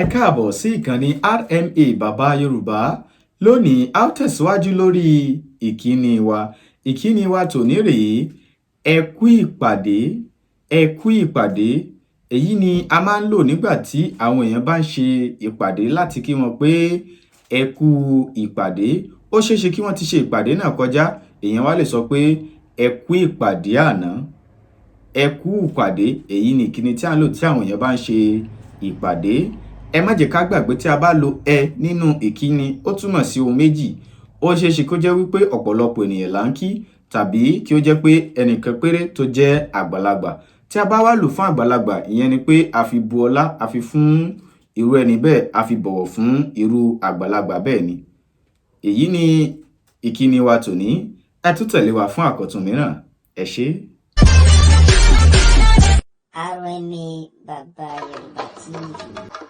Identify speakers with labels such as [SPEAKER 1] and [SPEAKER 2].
[SPEAKER 1] Ẹ káàbọ̀ sí ìkànnì RMA Bàbá Yorùbá. Lónìí a ó tẹ̀síwájú lórí ìkíni wa. Ìkíni wa tòní rèé, ẹ kú ìpàdé, ẹ kú ìpàdé. Èyí ni a máa ń lò nígbà tí àwọn èèyàn bá ń ṣe ìpàdé láti kí wọn pé ẹ kú ìpàdé. Ó ṣeéṣe kí wọ́n ti ṣe ìpàdé náà kọjá, èèyàn wá lè sọ pé ẹ kú ìpàdé àná. Ẹ kú ìpàdé, èyí ni ìkíni tí a ń lò tí àwọn èèyàn bá ń ṣe ìpàdé. Ẹ má jẹ́ ká gbàgbé tí a bá lo ẹ nínú ìkíni, ó túmọ̀ sí ohun méjì. Ó ṣeéṣe kó jẹ́ wípé ọ̀pọ̀lọpọ̀ ènìyàn là ń kí, tàbí kí ó jẹ́ pé ẹnìkan péré tó jẹ́ àgbàlagbà. Tí a bá wá lò fún àgbàlagbà, ìyẹn ni pé a fi bu ọlá, a fi fún irú ẹni bẹ́ẹ̀, a fi bọ̀wọ̀ fún irú àgbàlagbà bẹ́ẹ̀ ni. Èyí ni ìkíni wa tòní. Ẹ tún tẹ̀lé wa fún àkọ́tún mìíràn. Ẹ ṣé.
[SPEAKER 2] RMA Bàbá Yorùbá TV.